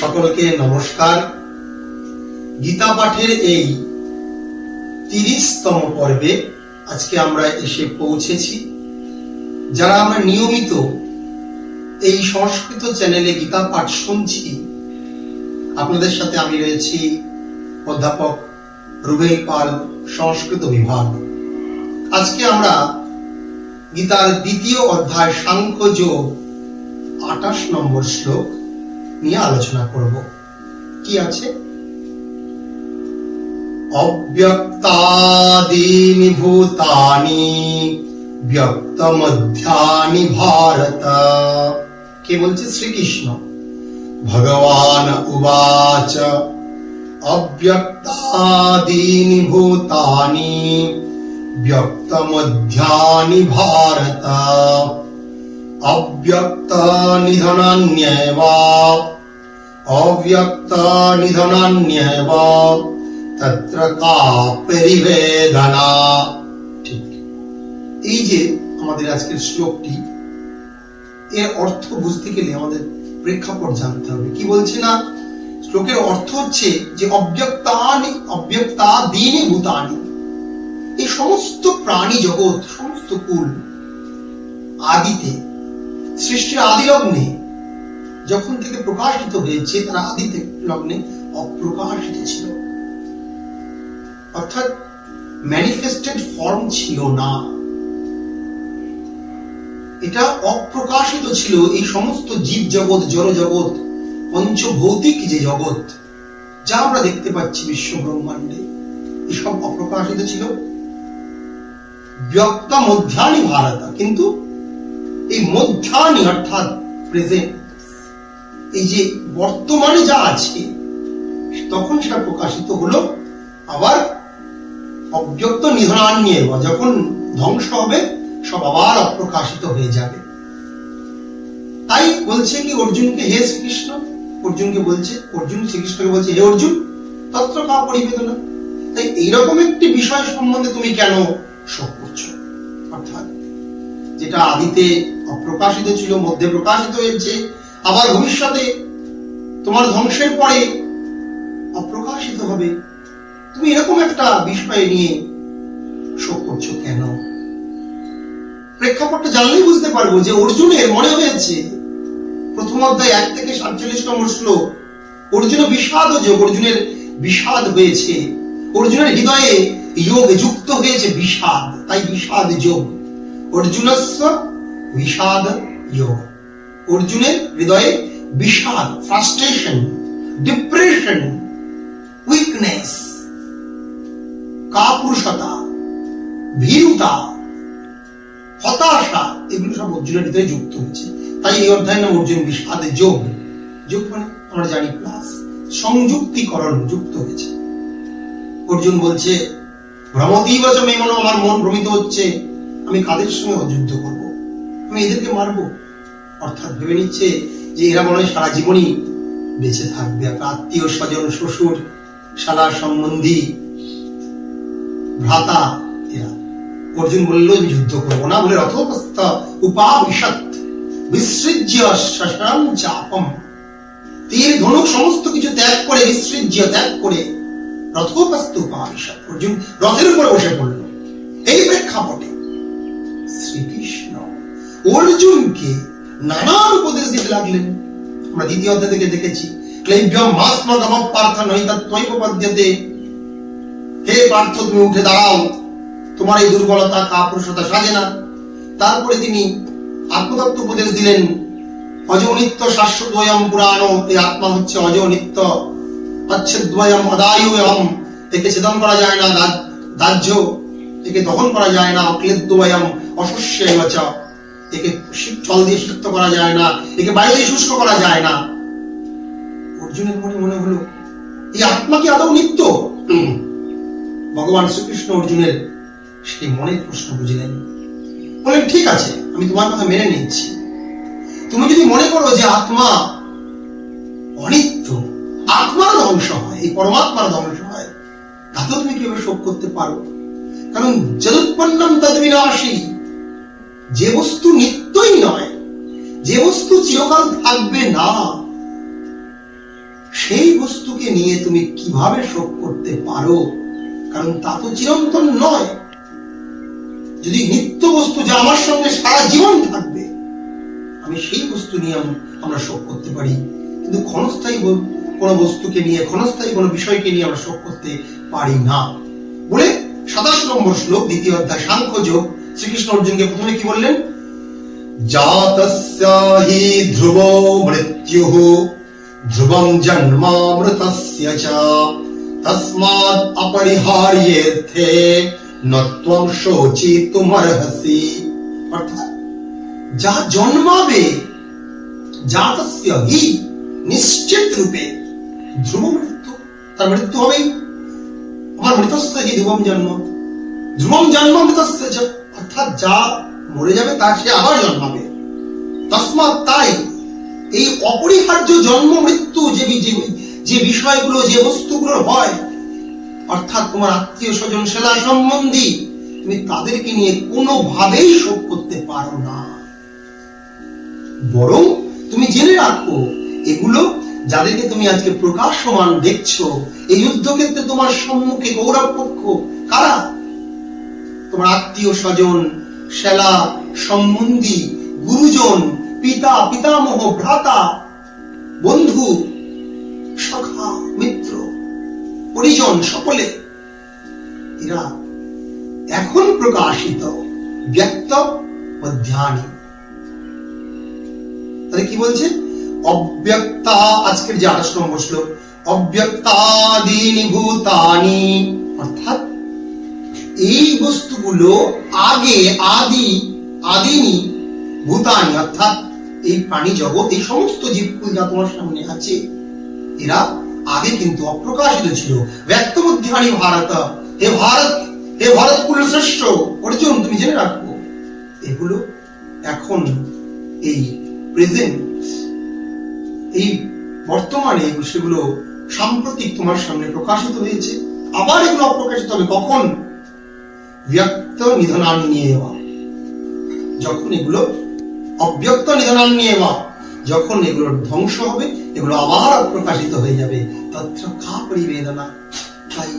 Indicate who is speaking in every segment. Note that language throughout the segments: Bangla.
Speaker 1: সকলকে নমস্কার। গীতা পাঠের এই 30তম পর্বে আজকে আমরা এসে পৌঁছেছি। যারা আমরা নিয়মিত এই সংস্কৃত চ্যানেলে গীতা পাঠ শুনছি, আপনাদের সাথে আমি রয়েছি অধ্যাপক রুবেল পাল, সংস্কৃত বিভাগ। আজকে আমরা গীতার দ্বিতীয় অধ্যায় সাংখ্যযোগ 28 নম্বর শ্লোক নিয়ে আলোচনা করব। কি আছে? অব্যক্তাদীনি ভূতানি ব্যক্তমধ্যানি ভারত। কে বলছে? শ্রীকৃষ্ণ। ভগবান উবাচ অব্যক্তাদীনি ভূতানি ব্যক্তমধ্যানি ভারত অব্যক্ত নিধনান্যেব অব্যক্ত নিধনান্যেব তত্র কা পরিবেদনা। ঠিক, এই যে আমাদের আজকের শ্লোকটি, এর অর্থ বুঝতে গেলে আমাদের প্রেক্ষাপট জানতে হবে। কি বলছে না, শ্লোকের অর্থ হচ্ছে যে অব্যক্তাদীনি ভূতানি, এই সমস্ত প্রাণী জগৎ, সমস্ত কুল আদিতে, সৃষ্টির আদি লগ্নে যখন থেকে প্রকাশিত হয়েছে, তারা আদি লগ্নে অপ্রকাশিত ছিল, অর্থাৎ ম্যানিফেস্টেড ফর্ম ছিল না। এটা অপ্রকাশিত ছিল। এই সমস্ত জীব জগৎ, জড় জগৎ, পঞ্চভৌতিক যে জগৎ যা আমরা দেখতে পাচ্ছি বিশ্ব ব্রহ্মাণ্ডে, এসব অপ্রকাশিত ছিল। ব্যক্ত মধ্যানি ভারত, কিন্তু এই মধ্যানি অর্থাৎ প্রেজেন্ট, এই যে বর্তমানে যা আছে, তখন সেটা প্রকাশিত হলো। আবার অব্যক্ত নিধনান্যেব, যখন ধ্বংস হবে সব আবার অপ্রকাশিত হয়ে যাবে। তাই বলছে কি অর্জুনকে, হে শ্রীকৃষ্ণ, অর্জুনকে বলছে, অর্জুন শ্রীকৃষ্ণকে বলছে, হে অর্জুন তত্র কা পরিবেদনা। তাই এইরকম একটি বিষয় সম্বন্ধে তুমি কেন শোক করছো? অর্থাৎ যেটা আদিতে অপ্রকাশিত ছিল, মধ্যে প্রকাশিত হয়েছে, আবার ভবিষ্যতে তোমার ধ্বংসের পরে অপ্রকাশিত হবে, তুমি এরকম একটা বিষয় নিয়ে শোক করছো কেন? প্রেক্ষাপটটা জানলেই বুঝতে পারবো যে অর্জুনের মনে হয়েছে, প্রথম অধ্যায় 1 থেকে 47 নম্বর শ্লোক, অর্জুনের বিষাদ যোগ, অর্জুনের বিষাদ হয়েছে, অর্জুনের হৃদয়ে যোগ যুক্ত হয়েছে বিষাদ, তাই বিষাদ যোগ। অর্জুনস্য বিষাদ যোগ, অর্জুনের হৃদয়ে বিষাদ, ফ্রাস্ট্রেশন, ডিপ্রেশন, উইকনেস, কাপুরুষতা, ভীরুতা, হতাশা, এগুলো সব অর্জুনের হৃদয়ে যুক্ত হয়েছে। তাই এই অধ্যায়ের নাম অর্জুন বিষাদ যোগ। যোগ মানে আমরা জানি প্লাস, সংযুক্তিকরণ, যুক্ত হয়েছে। অর্জুন বলছে ভ্রমতীব চ মে মনো, আমার মন ভ্রমিত হচ্ছে, আমি কাদের সঙ্গে যুদ্ধ করব? আমি এদেরকে মারবো? অর্থাৎ ভেবে নিচ্ছে যে এরা মনে হয় সারা জীবনই বেঁচে থাকবে, আত্মীয় স্বজন, শ্বশুর, শালা সম্বন্ধী, ভ্রাতা, এরা। অর্জুন বলল আমি যুদ্ধ করবো না, বলে রথোপস্থ উপাবিশত বিসৃজ্য শশাম চাপম, তীর ধনুক সমস্ত কিছু ত্যাগ করে, বিসৃজ্য ত্যাগ করে, রথোপস্থ উপাবিশত, অর্জুন রথের উপরে বসে পড়ল। এই প্রেক্ষাপটে শ্রীকৃষ্ণ অর্জুনকে নানান উপদেশ দিতে লাগলেন। আমরা দ্বিতীয় অধ্যায় থেকে দেখেছি, ক্লৈব্যম মাস্মগম পার্থ নৈতৎ ত্বৈপপদ্যতে, হে পার্থ তুমি উঠে দাঁড়াও, তোমার এই দুর্বলতা, কাপুরুষতা সাজে না। তারপরে তিনি আত্মতত্ত্ব উপদেশ দিলেন, অজ নিত্য শাশ্বতোয়ম পুরাণ, এই আত্মা হচ্ছে অজ নিত্য, অচ্ছেদ্বয়ম অদায়ুয়ম, একে ছেদন করা যায় না, দাহ্য, একে দহন করা যায় না, অক্লেদ্বয়ম অশস্যেব চ, একে জল দিয়ে সিক্ত করা যায় না, একে বায়ু দিয়ে শুষ্ক করা যায় না। অর্জুনের মনে হলো এই আত্মা কি আদৌ নিত্য? ভগবান শ্রীকৃষ্ণ অর্জুনের সেই মনের প্রশ্ন বুঝলেন, বলেন ঠিক আছে, আমি তোমার কথা মেনে নিচ্ছি। তুমি যদি মনে করো যে আত্মা অনিত্য, আত্মার ধ্বংস হয়, এই পরমাত্মার ধ্বংস হয়, তাতেও তুমি কিভাবে শোক করতে পারো? কারণ যদুৎপন্নম তদ্বিনাশী, যে বস্তু নিত্যই নয়, যে বস্তু চিরকাল থাকবে না, সেই বস্তুকে নিয়ে তুমি কিভাবে শোক করতে পারো? কারণ তা তো চিরন্তন নয়। যদি নিত্য বস্তু যা আমার সঙ্গে সারা জীবন থাকবে, আমি সেই বস্তু নিয়ে আমরা শোক করতে পারি, কিন্তু ক্ষণস্থায়ী কোনো বস্তুকে নিয়ে, ক্ষণস্থায়ী কোনো বিষয়কে নিয়ে আমরা শোক করতে পারি না বলে 27 নম্বর শ্লোক, দ্বিতীয় অধ্যায় সাংখ্য যোগ, শ্রীকৃষ্ণ অর্জুনকে প্রথমে কি বললেন? জাতস্য হি ধ্রুবো মৃত্যুঃ ধ্রুবং জন্মামৃতস্য চ তস্মাৎ অপরিহার্যের্থে ন ত্বং শোচিতুমর্হসি। অর্থাৎ যা জন্মাবে, জাতস্য হি নিশ্চিত রূপে ধ্রুব মৃত্যু, তার মৃত্যু হবেই। আমার মৃতস্য হি ধ্রুবম জন্ম, ধ্রুবম জন্ম মৃতস্য চ, অর্থাৎ যা মরে যাবে তার সে আবার জন্মাবে। তস্মাৎ, তাই এই অপরিহার্য জন্ম মৃত্যু যে বিষয়গুলো, যে বস্তুগুলো হয়, অর্থাৎ তোমার আত্মীয় স্বজন সেলা সম্বন্ধী, তুমি তাদেরকে নিয়ে কোনোভাবেই শোক করতে পারো না। বরং তুমি জেনে রাখো, এগুলো যাদেরকে তুমি আজকে প্রকাশমান দেখছো, এই যুদ্ধক্ষেত্রে তোমার সম্মুখে গৌরব পক্ষ কারা? তোমার আত্মীয় স্বজন, সেলা সম্বন্ধী, গুরুজন, পিতা, পিতামহ, ভ্রাতা, বন্ধু, সখা, মিত্র, পরিজন, সকলে এরা এখন প্রকাশিত ব্যক্ত মধ্যানি। তাহলে কি বলছে? অব্যক্তা, আজকের যে 28 নম্বর শ্লোক, অব্যক্তাদীনি ভূতানি, অর্থাৎ এই বস্তুগুলো আগে, আদিনি ভূতানি, অর্থাৎ এই প্রাণী জগৎ, এই সমস্ত জীবকুল যা তোমার সামনে আছে, এরা আগে কিন্তু অপ্রকাশিত ছিল। ব্যক্ত মধ্যানি ভারত, হে ভারত, হে ভারত কুল শ্রেষ্ঠ অর্জুন, তুমি জেনে রাখো, এগুলো এখন এই প্রেজেন্ট, এই বর্তমানে সেগুলো সাম্প্রতিক তোমার সামনে প্রকাশিত হয়েছে, আবার এগুলো অপ্রকাশিত হবে কখন? ব্যক্ত নিধনানি নিয়েবা, যখন এগুলো অব্যক্ত নিধনানি নিয়েবা, যখন এগুলোর ধ্বংস হবে, এগুলো আবার প্রকাশিত হয়ে যাবে। তত্র কা পরিবেদনা, তাই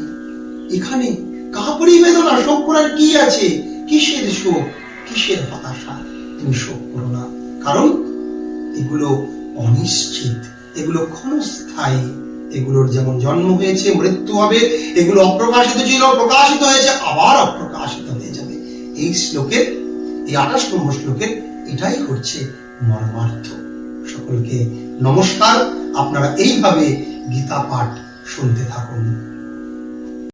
Speaker 1: এখানে কা পরিবেদনা, শোক করার কি আছে? কিসের শোক, কিসের হতাশা? তুমি শোক করো না, কারণ এগুলো অনিশ্চিত, এগুলো ক্ষণস্থায়ী। এগুলোর যেমন জন্ম হয়েছে, মৃত্যু হবে, এগুলো অপ্রকাশিত ছিল, প্রকাশিত হয়েছে, আবার অপ্রকাশিত হয়ে যাবে। এই শ্লোকের, এই 28 নম্বর শ্লোকের এটাই হচ্ছে মর্মার্থ। সকলকে নমস্কার। আপনারা এইভাবে গীতা পাঠ শুনতে থাকুন।